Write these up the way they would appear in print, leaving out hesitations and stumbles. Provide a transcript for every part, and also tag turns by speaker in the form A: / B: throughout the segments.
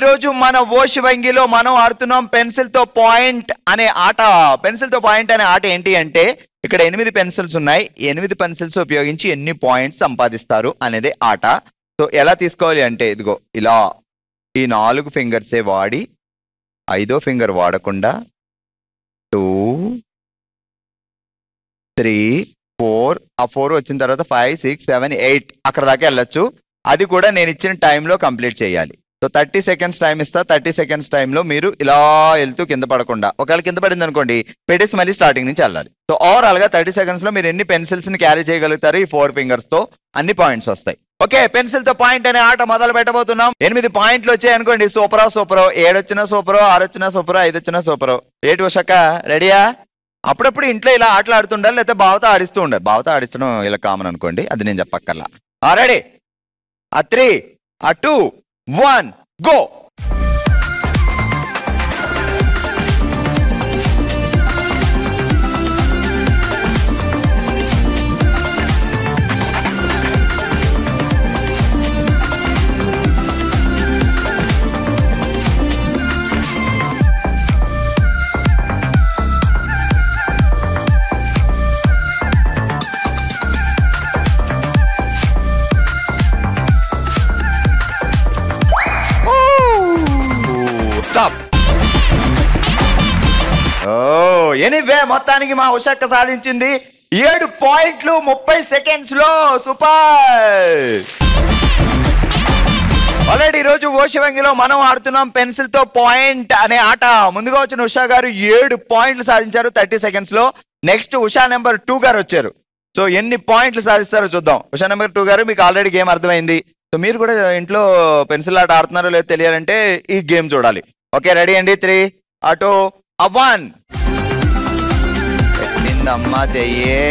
A: ఈరోజు మన ఓషివంగిలో మనం ఆడుతున్నాం పెన్సిల్ తో పాయింట్ అనే ఆట. పెన్సిల్ తో పాయింట్ అనే ఆట ఏంటి అంటే ఇక్కడ 8 పెన్సిల్స్ ఉన్నాయి. 8 పెన్సిల్స్ ఉపయోగించి ఎన్ని పాయింట్స్ సంపాదిస్తారు అనేది ఆట. సో ఎలా తీసుకోవాలి అంటే ఇదిగో ఇలా ఈ 4 ఫింగర్సే వాడి 5వ ఫింగర్ వాడకుండా 2 3 4 ఆ 4 వచ్చిన తర్వాత 5 6 7 8 అక్కడ దాకా వెళ్ళొచ్చు. అది కూడా నేను ఇచ్చిన టైంలో కంప్లీట్ చేయాలి. సో 30 సెకండ్స్ టైం ఇస్తా. 30 సెకండ్స్ టైంలో మీరు ఇలా వెళ్తూ కింద పడకుండా, ఒకవేళ కింద పడింది అనుకోండి పెట్టేసి మళ్ళీ స్టార్టింగ్ నుంచి వెళ్ళాలి. సో ఓవరాల్ గా 30 సెకండ్స్ లో మీరు ఎన్ని పెన్సిల్స్ ని క్యారీ చేయగలుగుతారు ఈ 4 ఫింగర్స్ తో అన్ని పాయింట్స్ వస్తాయి. ఓకే, పెన్సిల్ తో పాయింట్ అనే ఆట మొదలు పెట్టబోతున్నాం. 8 పాయింట్లు వచ్చాయి అనుకోండి, సూపరో 7 వచ్చినా సూపరో, 6 వచ్చినా సూపరో, 5 వచ్చినా సూపరో. ఏంటి ఉషక్క రెడీయా? అప్పుడప్పుడు ఇంట్లో ఇలా ఆటలు ఆడుతుండాలి, లేకపోతే బావతో ఆడిస్తూ ఉండాలి. బావతో ఆడిస్తడం ఇలా కామన్ అనుకోండి, అది నేను చెప్పక్కర్లా. రెడీ? 3 2 1 గో. ఎనీవే మొత్తానికి మా ఉషక్క సాధించింది 7 పాయింట్లు 30 సెకండ్స్ లో. సూపర్. ఆల్రెడీ ఈరోజు ఓషివంగిలో మనం ఆడుతున్నాం పెన్సిల్ తో పాయింట్ అనే ఆట. ముందుగా వచ్చిన ఉషా గారు 7 పాయింట్లు సాధించారు 30 సెకండ్స్ లో. నెక్స్ట్ ఉషా నెంబర్ 2 గారు వచ్చారు. సో ఎన్ని పాయింట్లు సాధిస్తారో చూద్దాం. ఉషా నెంబర్ 2 గారు, మీకు ఆల్రెడీ గేమ్ అర్థమైంది. సో మీరు కూడా ఇంట్లో పెన్సిల్ ఆట ఆడుతున్నారో లేదో తెలియాలంటే ఈ గేమ్ చూడాలి. ఓకే, రెడీ అండి? 3 2 1. పెట్టిందమ్మా చెయ్యే.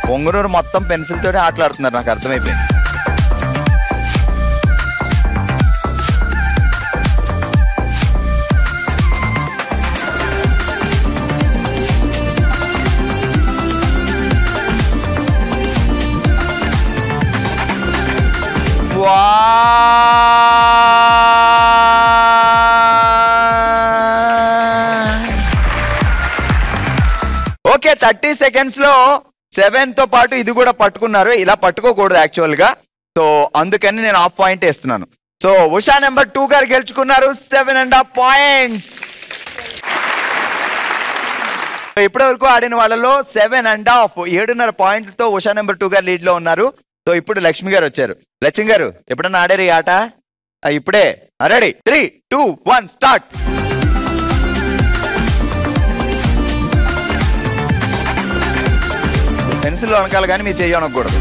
A: పొంగనూరు మొత్తం పెన్సిల్ తోనే ఆటలాడుతున్నారు, నాకు అర్థమైపోయింది. ఓకే, 30 సెకండ్స్ లో 7 తో పాటు ఇది కూడా పట్టుకున్నారు. ఇలా పట్టుకోకూడదు యాక్చువల్ గా, సో అందుకని నేను హాఫ్ పాయింట్ వేస్తున్నాను. సో ఉషా నెంబర్ 2 గారు గెలుచుకున్నారు 7.5 పాయింట్స్. ఇప్పటి వరకు ఆడిన వాళ్ళలో 7.5 7.5 పాయింట్లతో ఉషా నెంబర్ 2 గారు లీడ్ లో ఉన్నారు. సో ఇప్పుడు లక్ష్మి గారు వచ్చారు. లక్ష్మి గారు ఎప్పుడన్నా ఆడారు ఈ ఆట? ఇప్పుడే. రెడీ? 3 2 1 స్టార్ట్. పెన్సిల్ వనకాలి కానీ మీ చెయ్యి అనకూడదు.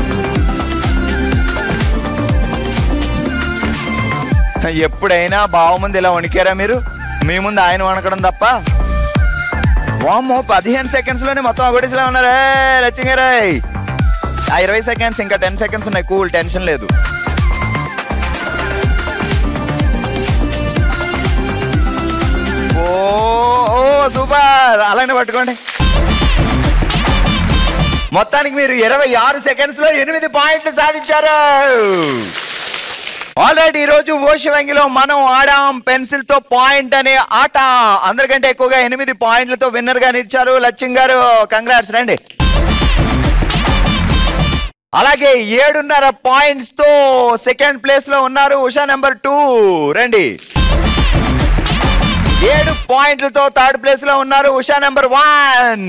A: ఎప్పుడైనా బావ ముందు ఇలా వణికారా మీరు? మీ ముందు ఆయన వణకడం తప్ప. వామ్మో, 15 సెకండ్స్ లోనే మొత్తం ఒకటిలా ఉన్నారే లక్ష్మి గారు. 20 సెకండ్స్, ఇంకా 10 సెకండ్స్ ఉన్నాయి. కూల్, టెన్షన్ లేదు. ఓ సూపర్, అలానే పట్టుకోండి. మొత్తానికి మీరు 26 సెకండ్స్ లో 8 పాయింట్లు సాధించారు. ఆల్రెడీ ఈరోజు ఓషివంగిలో మనం ఆడాం పెన్సిల్ తో పాయింట్ అనే ఆట. అందరికంటే ఎక్కువగా 8 పాయింట్లతో విన్నర్ గా నిలిచారు లక్ష్మి గారు. కంగ్రాట్స్. రండి. అలాగే 7.5 పాయింట్స్ తో సెకండ్ ప్లేస్ లో ఉన్నారు ఉషా నెంబర్ 2. రండి. 7 పాయింట్లతో థర్డ్ ప్లేస్ లో ఉన్నారు ఉషా నెంబర్ 1.